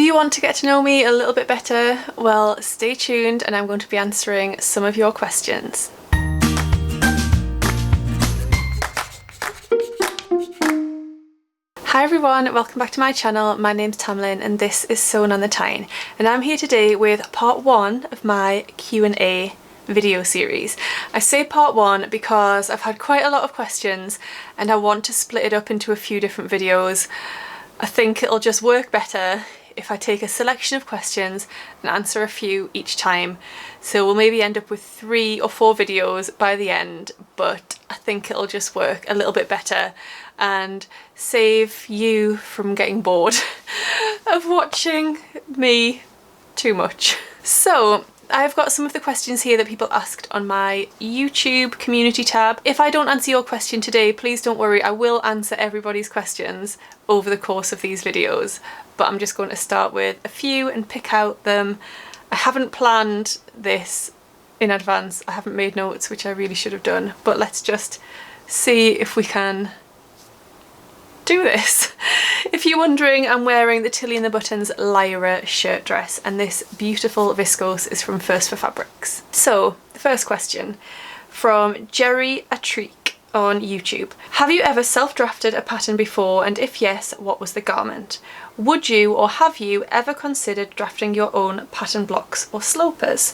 you want to get to know me a little bit better? Well, stay tuned and I'm going to be answering some of your questions. Hi everyone, welcome back to my channel. My name's Tamlyn and this is Sewn on the Tyne, and I'm here today with part 1 of my Q&A video series. I say part 1 because I've had quite a lot of questions and I want to split it up into a few different videos. I think it'll just work better if I take a selection of questions and answer a few each time. So we'll maybe end up with 3 or 4 videos by the end, but I think it'll just work a little bit better and save you from getting bored of watching me too much. So I've got some of the questions here that people asked on my YouTube community tab. If I don't answer your question today, please don't worry, I will answer everybody's questions over the course of these videos, but I'm just going to start with a few and pick out them. I haven't planned this in advance, I haven't made notes, which I really should have done, but let's just see if we can do this. If you're wondering, I'm wearing the Tilly and the Buttons Lyra shirt dress, and this beautiful viscose is from First for Fabrics. So the first question from Jerry Atreek on YouTube. Have you ever self-drafted a pattern before, and if yes, what was the garment? Would you or have you ever considered drafting your own pattern blocks or slopers?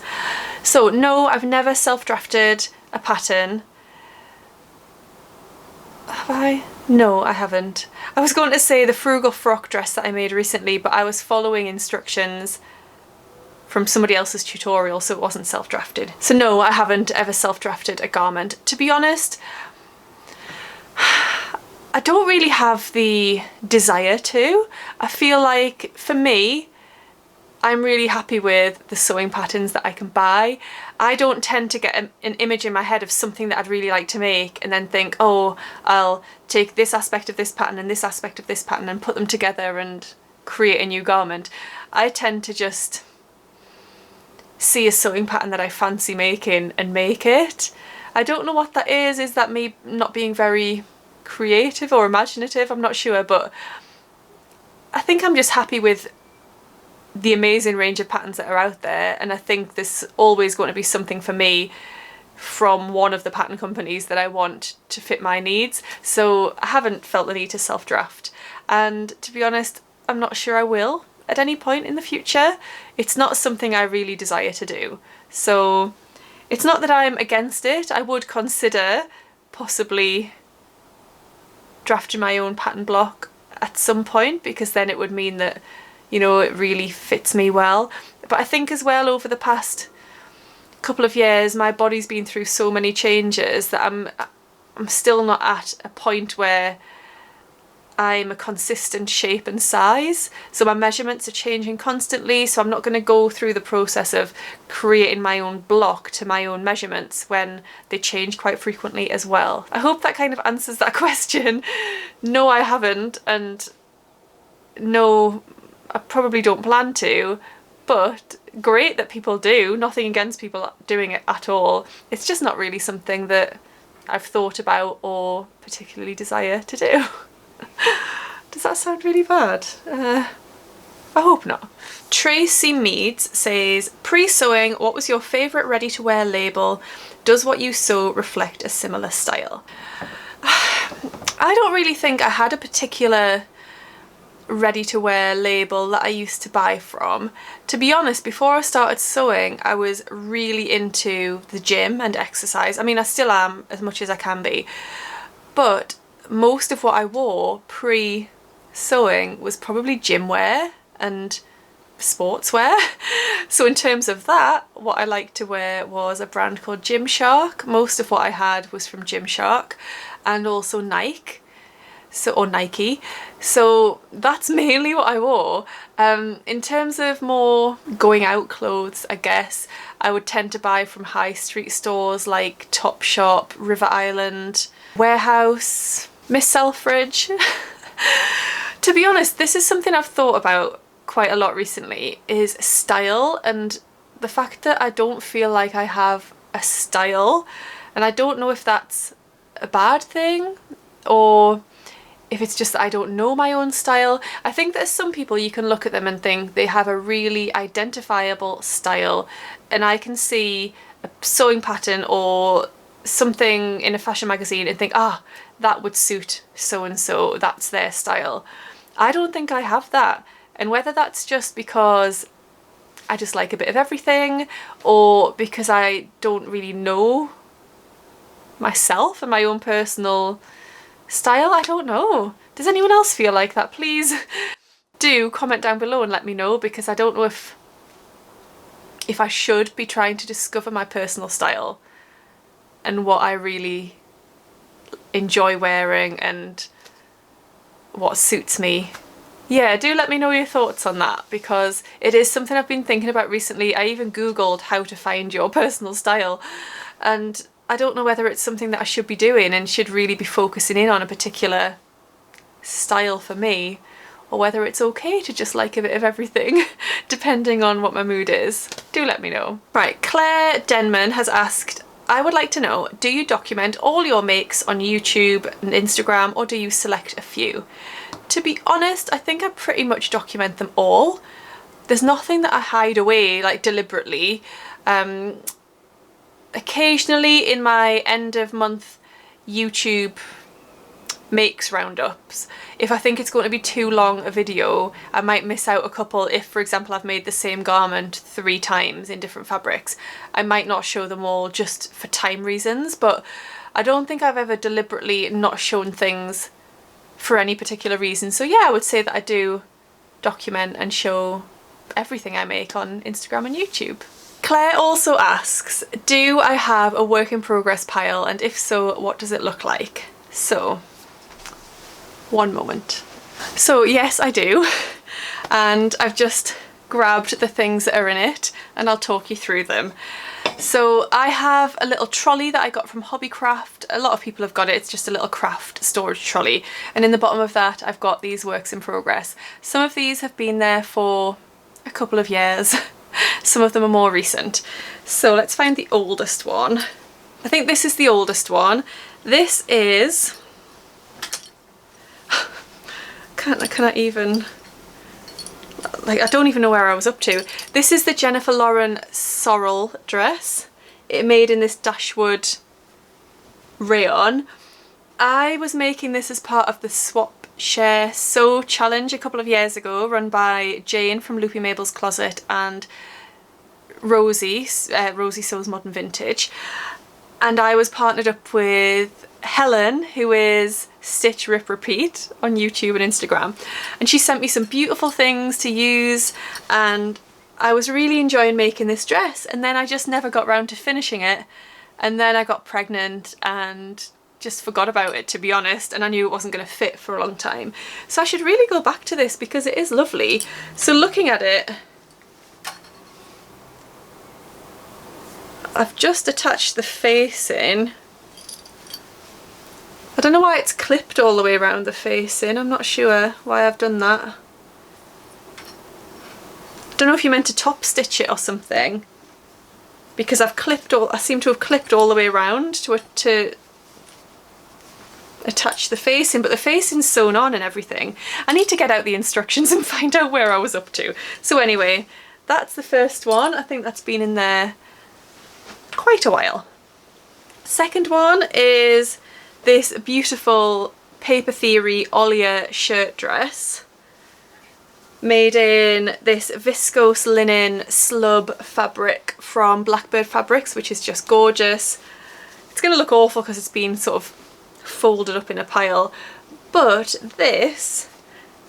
So no, I've never self-drafted a pattern. Have I? No, I haven't. I was going to say the frugal frock dress that I made recently, but I was following instructions from somebody else's tutorial, so it wasn't self-drafted. So no, I haven't ever self-drafted a garment. To be honest, I don't really have the desire to. I feel like, for me, I'm really happy with the sewing patterns that I can buy. I don't tend to get an image in my head of something that I'd really like to make and then think, oh, I'll take this aspect of this pattern and this aspect of this pattern and put them together and create a new garment. I tend to just see a sewing pattern that I fancy making and make it. I don't know what that is. Is that me not being very creative or imaginative? I'm not sure, but I think I'm just happy with the amazing range of patterns that are out there, and I think there's always going to be something for me from one of the pattern companies that I want to fit my needs. So I haven't felt the need to self-draft, and to be honest, I'm not sure I will at any point in the future. It's not something I really desire to do, so it's not that I'm against it. I would consider possibly drafting my own pattern block at some point, because then it would mean that, you know, it really fits me well. But I think as well, over the past couple of years, my body's been through so many changes that I'm still not at a point where I'm a consistent shape and size. So my measurements are changing constantly, so I'm not going to go through the process of creating my own block to my own measurements when they change quite frequently as well. I hope that kind of answers that question. No, I haven't, and no, I probably don't plan to, but great that people do. Nothing against people doing it at all. It's just not really something that I've thought about or particularly desire to do. Does that sound really bad? I hope not. Tracy Meads says, pre-sewing, what was your favourite ready-to-wear label? Does what you sew reflect a similar style? I don't really think I had a particular ready-to-wear label that I used to buy from. To be honest, before I started sewing, I was really into the gym and exercise. I mean, I still am, as much as I can be, but most of what I wore pre-sewing was probably gym wear and sportswear. So in terms of that, what I liked to wear was a brand called Gymshark. Most of what I had was from Gymshark, and also Nike. Or Nike. So that's mainly what I wore. In terms of more going out clothes, I guess, I would tend to buy from high street stores like Topshop, River Island, Warehouse, Miss Selfridge. To be honest, this is something I've thought about quite a lot recently, is style, and the fact that I don't feel like I have a style, and I don't know if that's a bad thing or if it's just that I don't know my own style. I think there's some people you can look at them and think they have a really identifiable style, and I can see a sewing pattern or something in a fashion magazine and think, ah, that would suit so and so, that's their style. I don't think I have that, and whether that's just because I just like a bit of everything or because I don't really know myself and my own personal style, I don't know. Does anyone else feel like that? Please do comment down below and let me know, because I don't know if I should be trying to discover my personal style and what I really enjoy wearing and what suits me. Yeah, do let me know your thoughts on that, because it is something I've been thinking about recently. I even googled how to find your personal style, and I don't know whether it's something that I should be doing and should really be focusing in on a particular style for me, or whether it's okay to just like a bit of everything depending on what my mood is. Do let me know. Right, Claire Denman has asked, I would like to know, do you document all your makes on YouTube and Instagram, or do you select a few? To be honest, I think I pretty much document them all. There's nothing that I hide away, like, deliberately. Occasionally in my end of month YouTube makes roundups, if I think it's going to be too long a video, I might miss out a couple. If, for example, I've made the same garment 3 times in different fabrics, I might not show them all just for time reasons, but I don't think I've ever deliberately not shown things for any particular reason. So yeah, I would say that I do document and show everything I make on Instagram and YouTube. Claire also asks, do I have a work in progress pile, and if so, what does it look like? So, one moment. So yes, I do, and I've just grabbed the things that are in it and I'll talk you through them. So I have a little trolley that I got from Hobbycraft. A lot of people have got it. It's just a little craft storage trolley, and in the bottom of that I've got these works in progress. Some of these have been there for a couple of years. Some of them are more recent. So let's find the oldest one. I think this is the oldest one. This is... Can I even... Like, I don't even know where I was up to. This is the Jennifer Lauren Sorrel dress. It made in this Dashwood rayon. I was making this as part of the Swap Share Sew challenge a couple of years ago, run by Jane from Loopy Mabel's Closet and Rosie, Rosie Sews Modern Vintage. And I was partnered up with Helen, who is Stitch Rip Repeat on YouTube and Instagram, and she sent me some beautiful things to use, and I was really enjoying making this dress, and then I just never got round to finishing it, and then I got pregnant and just forgot about it, to be honest, and I knew it wasn't going to fit for a long time. So I should really go back to this because it is lovely. So looking at it, I've just attached the facing. I don't know why it's clipped all the way around the facing. I'm not sure why I've done that. I don't know if you meant to top stitch it or something, because I've clipped all, I seem to have clipped all the way around to attach the facing, but the facing's sewn on and everything. I need to get out the instructions and find out where I was up to. So anyway, that's the first one. I think that's been in there quite a while. Second one is this beautiful Paper Theory Olia shirt dress, made in this viscose linen slub fabric from Blackbird Fabrics, which is just gorgeous. It's going to look awful because it's been sort of folded up in a pile, but this,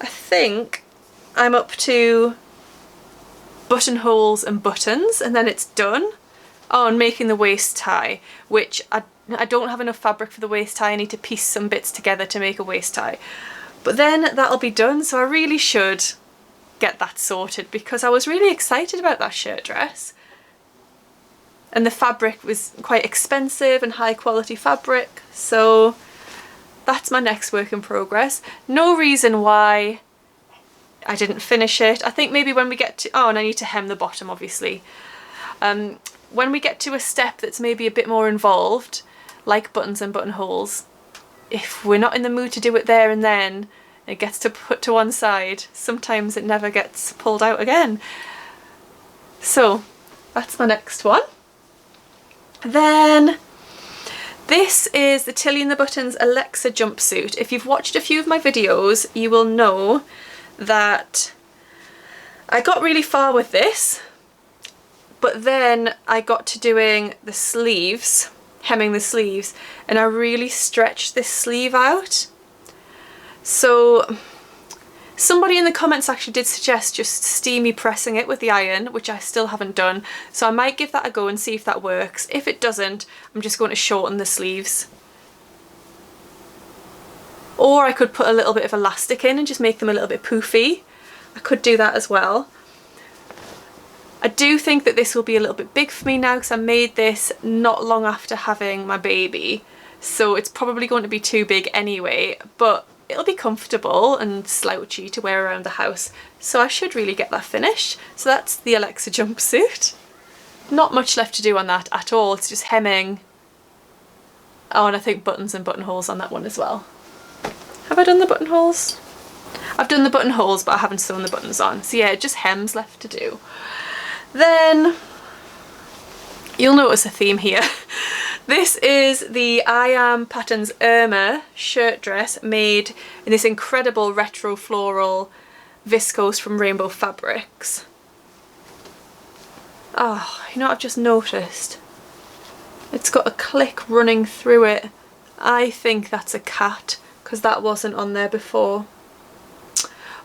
I think I'm up to buttonholes and buttons, and then it's done. Oh, and making the waist tie, which I don't have enough fabric for the waist tie. I need to piece some bits together to make a waist tie. But then that'll be done, so I really should get that sorted because I was really excited about that shirt dress. And the fabric was quite expensive and high quality fabric, so that's my next work in progress. No reason why I didn't finish it. I think maybe when we get to... Oh, and I need to hem the bottom, obviously. When we get to a step that's maybe a bit more involved, like buttons and buttonholes, if we're not in the mood to do it there and then, it gets to put to one side. Sometimes it never gets pulled out again. So that's my next one. Then this is the Tilly and the Buttons Alexa jumpsuit. If you've watched a few of my videos, you will know that I got really far with this, but then I got to doing the sleeves, hemming the sleeves, and I really stretched this sleeve out. So somebody in the comments actually did suggest just steamy pressing it with the iron, which I still haven't done. So I might give that a go and see if that works. If it doesn't, I'm just going to shorten the sleeves. Or I could put a little bit of elastic in and just make them a little bit poofy. I could do that as well. I do think that this will be a little bit big for me now because I made this not long after having my baby. So it's probably going to be too big anyway, but it'll be comfortable and slouchy to wear around the house. So I should really get that finished. So that's the Alexa jumpsuit. Not much left to do on that at all. It's just hemming. Oh, and I think buttons and buttonholes on that one as well. Have I done the buttonholes? I've done the buttonholes, but I haven't sewn the buttons on. So yeah, just hems left to do. Then you'll notice a theme here. This is the I Am Patterns Irma shirt dress made in this incredible retro floral viscose from Rainbow Fabrics. Oh, you know what I've just noticed? It's got a click running through it. I think that's a cat because that wasn't on there before.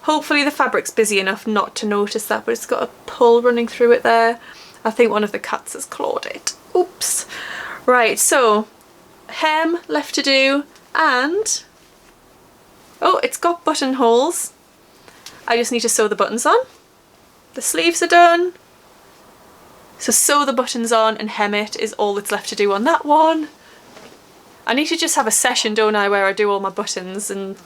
Hopefully the fabric's busy enough not to notice that, but it's got a pull running through it there. I think one of the cats has clawed it. Oops. Right, so hem left to do, and oh, it's got buttonholes. I just need to sew the buttons on. The sleeves are done. So sew the buttons on and hem it is all that's left to do on that one. I need to just have a session, don't I, where I do all my buttons and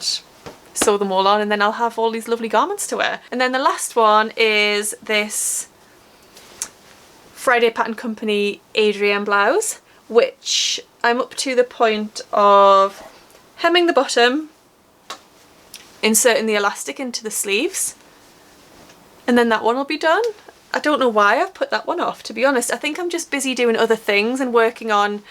sew them all on, and then I'll have all these lovely garments to wear. And then the last one is this Friday Pattern Company Adrienne blouse, which I'm up to the point of hemming the bottom, inserting the elastic into the sleeves, and then that one will be done. I don't know why I've put that one off, to be honest. I think I'm just busy doing other things and working on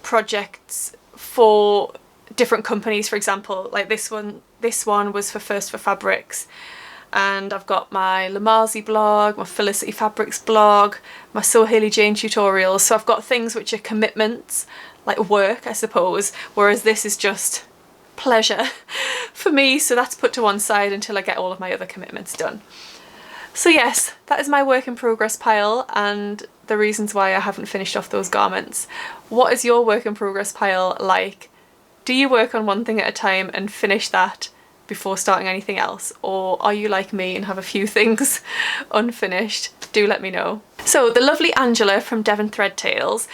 projects for different companies. For example, like this one was for First for Fabrics, and I've got my Lamarzi blog, my Felicity Fabrics blog, my Sew Hayley Jane tutorials. So I've got things which are commitments, like work, I suppose, whereas this is just pleasure for me. So that's put to one side until I get all of my other commitments done. So yes, that is my work in progress pile and the reasons why I haven't finished off those garments. What is your work in progress pile like? Do you work on one thing at a time and finish that before starting anything else? Or are you like me and have a few things unfinished? Do let me know. So the lovely Angela from Devon Thread Tales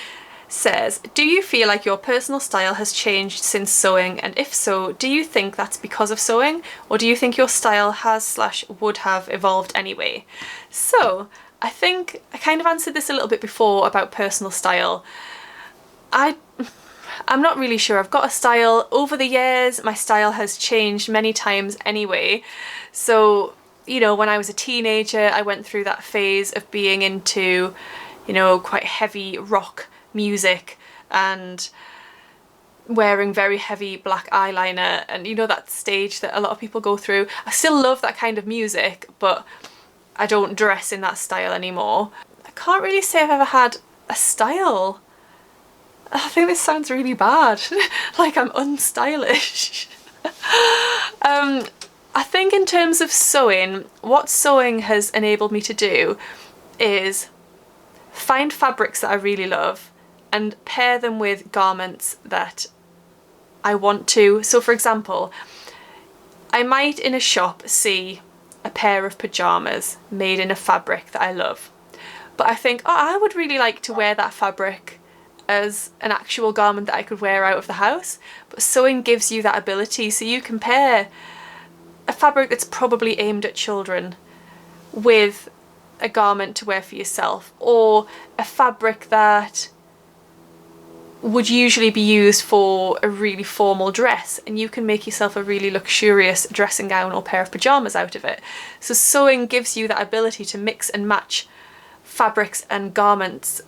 says, do you feel like your personal style has changed since sewing, and if so, do you think that's because of sewing, or do you think your style has / would have evolved anyway? So I think I kind of answered this a little bit before about personal style. I'm not really sure. I've got a style. Over the years my style has changed many times anyway. So, you know, when I was a teenager I went through that phase of being into, you know, quite heavy rock music and wearing very heavy black eyeliner, and you know, that stage that a lot of people go through. I still love that kind of music, but I don't dress in that style anymore. I can't really say I've ever had a style. I think this sounds really bad, like I'm unstylish. I think in terms of sewing, what sewing has enabled me to do is find fabrics that I really love and pair them with garments that I want to. So for example, I might in a shop see a pair of pyjamas made in a fabric that I love, but I think, oh, I would really like to wear that fabric as an actual garment that I could wear out of the house. But sewing gives you that ability, so you can pair a fabric that's probably aimed at children with a garment to wear for yourself, or a fabric that would usually be used for a really formal dress, and you can make yourself a really luxurious dressing gown or pair of pajamas out of it. So sewing gives you that ability to mix and match fabrics and garments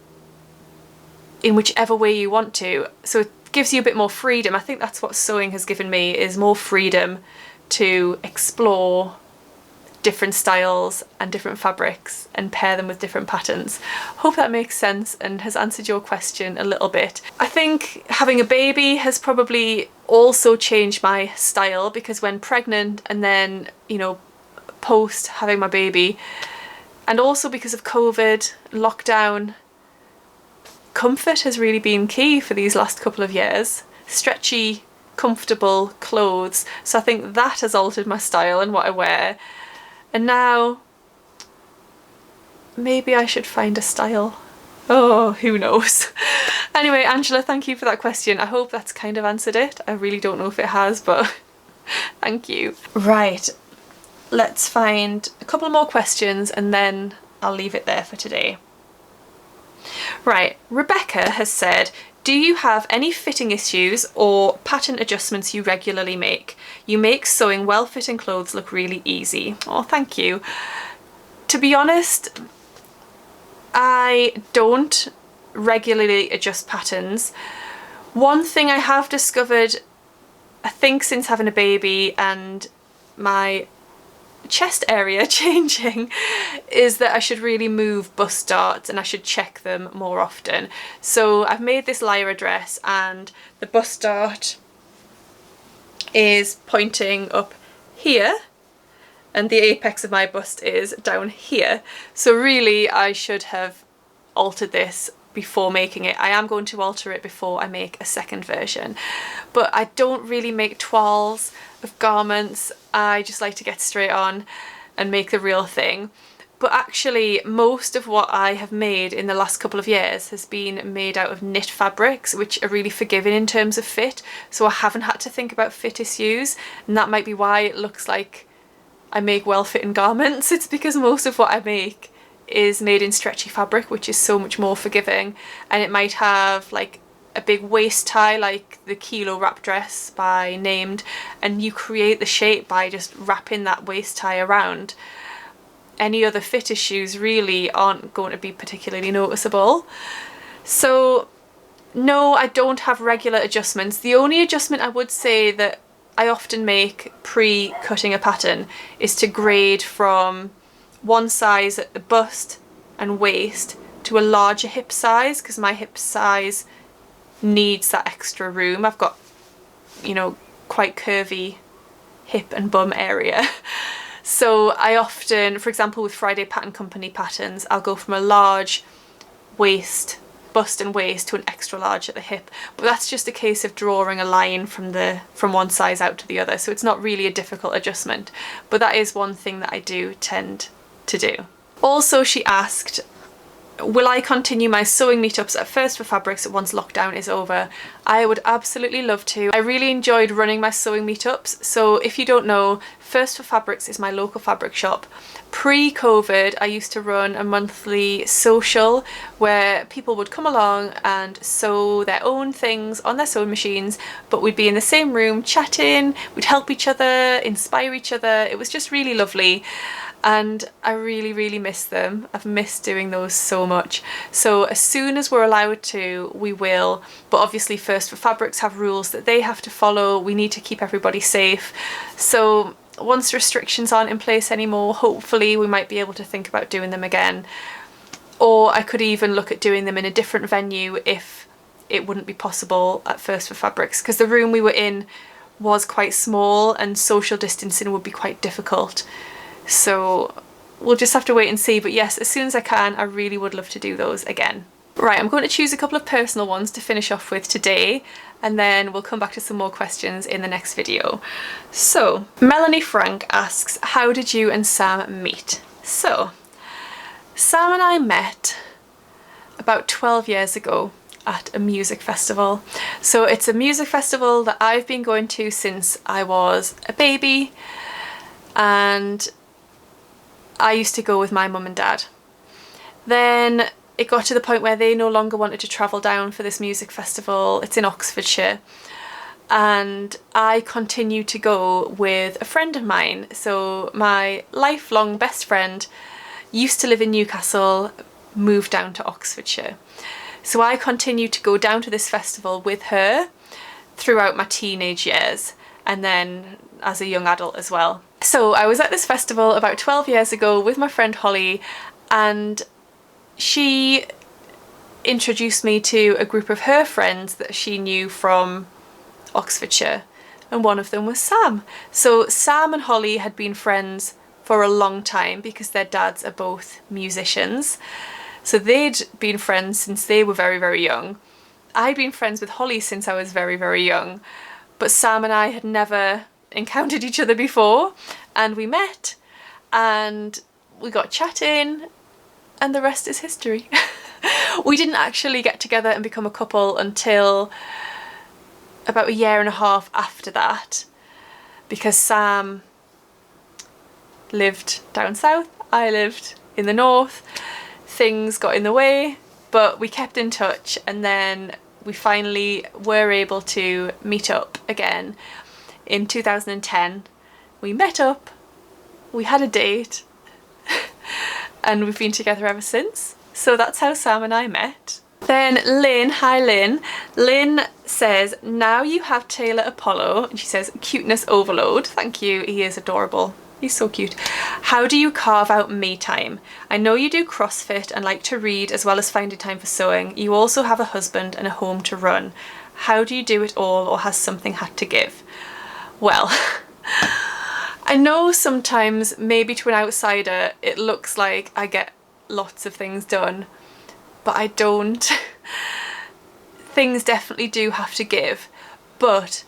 in whichever way you want to. So it gives you a bit more freedom. I think that's what sewing has given me, is more freedom to explore different styles and different fabrics and pair them with different patterns. Hope that makes sense and has answered your question a little bit. I think having a baby has probably also changed my style, because when pregnant and then, you know, post having my baby, and also because of COVID, lockdown, comfort has really been key for these last couple of years. Stretchy, comfortable clothes. So I think that has altered my style and what I wear. And now, maybe I should find a style. Oh, who knows? Anyway, Angela, thank you for that question. I hope that's kind of answered it. I really don't know if it has, but thank you. Right, let's find a couple more questions and then I'll leave it there for today. Right, Rebecca has said, do you have any fitting issues or pattern adjustments you regularly make? You make sewing well-fitting clothes look really easy. Oh, thank you. To be honest, I don't regularly adjust patterns. One thing I have discovered, I think since having a baby and my chest area changing, is that I should really move bust darts and I should check them more often. So I've made this Lyra dress and the bust dart is pointing up here and the apex of my bust is down here. So really I should have altered this before making it. I am going to alter it before I make a second version, but I don't really make toiles of garments. I just like to get straight on and make the real thing. But actually most of what I have made in the last couple of years has been made out of knit fabrics, which are really forgiving in terms of fit, so I haven't had to think about fit issues, and that might be why it looks like I make well-fitting garments. It's because most of what I make is made in stretchy fabric, which is so much more forgiving, and it might have like a big waist tie like the Kilo wrap dress by Named, and you create the shape by just wrapping that waist tie around. Any other fit issues really aren't going to be particularly noticeable. So no, I don't have regular adjustments. The only adjustment I would say that I often make pre-cutting a pattern is to grade from one size at the bust and waist to a larger hip size, because my hip size needs that extra room. I've got, you know, quite curvy hip and bum area. So I often, for example with Friday Pattern Company patterns, I'll go from a large waist, bust and waist, to an extra large at the hip, but that's just a case of drawing a line from one size out to the other, so it's not really a difficult adjustment, but that is one thing that I do tend to do. Also, she asked, will I continue my sewing meetups at First for Fabrics once lockdown is over? I would absolutely love to. I really enjoyed running my sewing meetups. So if you don't know, First for Fabrics is my local fabric shop. Pre-COVID, I used to run a monthly social where people would come along and sew their own things on their sewing machines, but we'd be in the same room chatting, we'd help each other, inspire each other. It was just really lovely. And I really miss them. I've missed doing those so much. So as soon as we're allowed to, we will. But obviously First for Fabrics have rules that they have to follow. We need to keep everybody safe. So once restrictions aren't in place anymore, hopefully we might be able to think about doing them again. Or I could even look at doing them in a different venue if it wouldn't be possible at First for Fabrics, because the room we were in was quite small and social distancing would be quite difficult. So we'll just have to wait and see, but yes, as soon as I can, I really would love to do those again. Right, I'm going to choose a couple of personal ones to finish off with today, and then we'll come back to some more questions in the next video. So, Melanie Frank asks, how did you and Sam meet? So, Sam and I met about 12 years ago at a music festival. So it's a music festival that I've been going to since I was a baby, and I used to go with my mum and dad. Then it got to the point where they no longer wanted to travel down for this music festival. It's in Oxfordshire. And I continued to go with a friend of mine. So my lifelong best friend used to live in Newcastle, moved down to Oxfordshire. So I continued to go down to this festival with her throughout my teenage years, and then as a young adult as well. So I was at this festival about 12 years ago with my friend Holly, and she introduced me to a group of her friends that she knew from Oxfordshire, and one of them was Sam. So Sam and Holly had been friends for a long time because their dads are both musicians. So they'd been friends since they were very, very young. I'd been friends with Holly since I was very, very young, but Sam and I had never encountered each other before, and we met and we got chatting, and the rest is history. We didn't actually get together and become a couple until about 1.5 years after that, because Sam lived down south, I lived in the north. Things got in the way, but we kept in touch, and then we finally were able to meet up again in 2010. We met up, we had a date, and we've been together ever since. So that's how Sam and I met. Then Lynn, hi Lynn. Lynn says, now you have Taylor Apollo, and she says, cuteness overload. Thank you, he is adorable. He's so cute. How do you carve out me time? I know you do CrossFit and like to read as well as finding time for sewing. You also have a husband and a home to run. How do you do it all, or has something had to give? Well, I know sometimes maybe to an outsider it looks like I get lots of things done, but I don't. Things definitely do have to give, but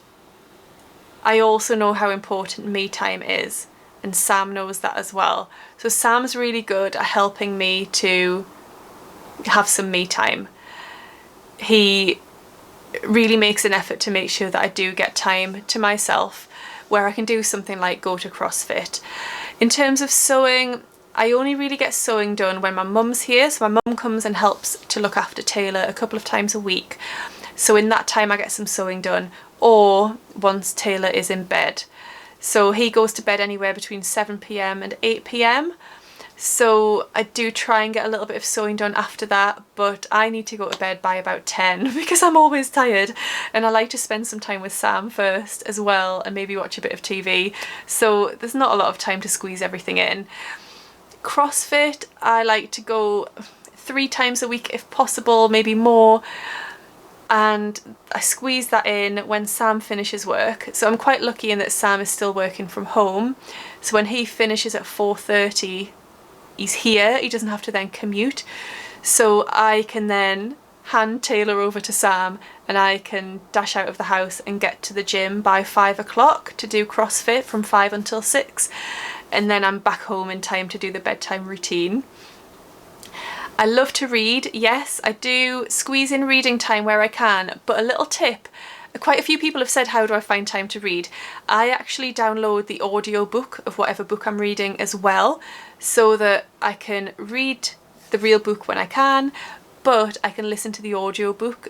I also know how important me time is, and Sam knows that as well. So Sam's really good at helping me to have some me time. He really makes an effort to make sure that I do get time to myself where I can do something like go to CrossFit. In terms of sewing, I only really get sewing done when my mum's here. So my mum comes and helps to look after Taylor a couple of times a week. So in that time I get some sewing done, or once Taylor is in bed. So he goes to bed anywhere between 7 p.m. and 8 p.m. So I do try and get a little bit of sewing done after that, but I need to go to bed by about 10 because I'm always tired, and I like to spend some time with Sam first as well, and maybe watch a bit of TV. So there's not a lot of time to squeeze everything in. CrossFit, I like to go 3 times a week if possible, maybe more, and I squeeze that in when Sam finishes work. So I'm quite lucky in that Sam is still working from home, so when he finishes at 4:30 he's here, he doesn't have to then commute, so I can then hand Taylor over to Sam and I can dash out of the house and get to the gym by 5 o'clock to do CrossFit from 5 until 6, and then I'm back home in time to do the bedtime routine. I love to read. Yes, I do squeeze in reading time where I can, but a little tip, quite a few people have said, how do I find time to read? I actually download the audio book of whatever book I'm reading as well, so that I can read the real book when I can, but I can listen to the audio book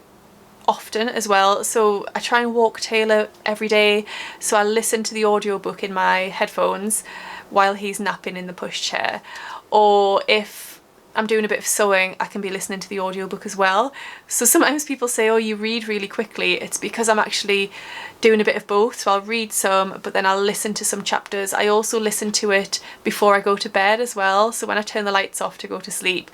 often as well. So I try and walk Taylor every day, so I listen to the audio book in my headphones while he's napping in the pushchair. Or if I'm doing a bit of sewing, I can be listening to the audiobook as well. So sometimes people say, oh, you read really quickly. It's because I'm actually doing a bit of both. So I'll read some, but then I'll listen to some chapters. I also listen to it before I go to bed as well. So when I turn the lights off to go to sleep,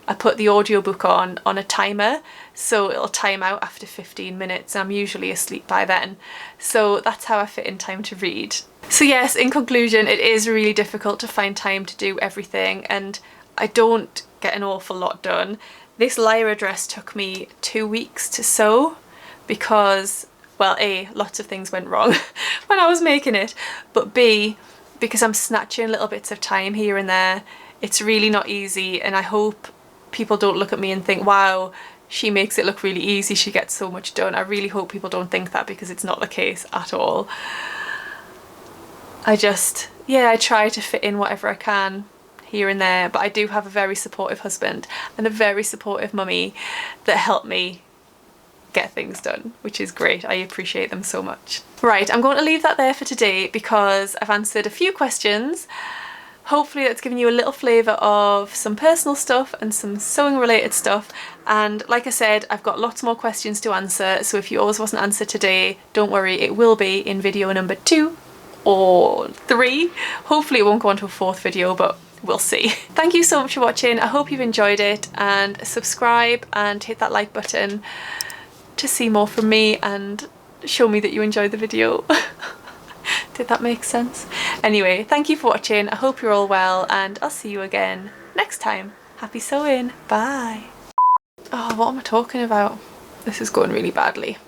I put the audiobook on a timer, so it'll time out after 15 minutes. I'm usually asleep by then. So that's how I fit in time to read. So yes, in conclusion, it is really difficult to find time to do everything, and I don't get an awful lot done. This Lyra dress took me 2 weeks to sew because, well, A, lots of things went wrong when I was making it, but B, because I'm snatching little bits of time here and there. It's really not easy, and I hope people don't look at me and think, wow, she makes it look really easy, she gets so much done. I really hope people don't think that, because it's not the case at all. I try to fit in whatever I can here and there, but I do have a very supportive husband and a very supportive mummy that help me get things done, which is great. I appreciate them so much. Right, I'm going to leave that there for today because I've answered a few questions. Hopefully that's given you a little flavour of some personal stuff and some sewing related stuff, and like I said, I've got lots more questions to answer, so if yours wasn't answered today, don't worry, it will be in video number 2 or 3. Hopefully it won't go on to a 4th video, but we'll see. Thank you so much for watching. I hope you've enjoyed it, and subscribe and hit that like button to see more from me and show me that you enjoyed the video. Did that make sense? Anyway, thank you for watching. I hope you're all well, and I'll see you again next time. Happy sewing. Bye. Oh, what am I talking about? This is going really badly.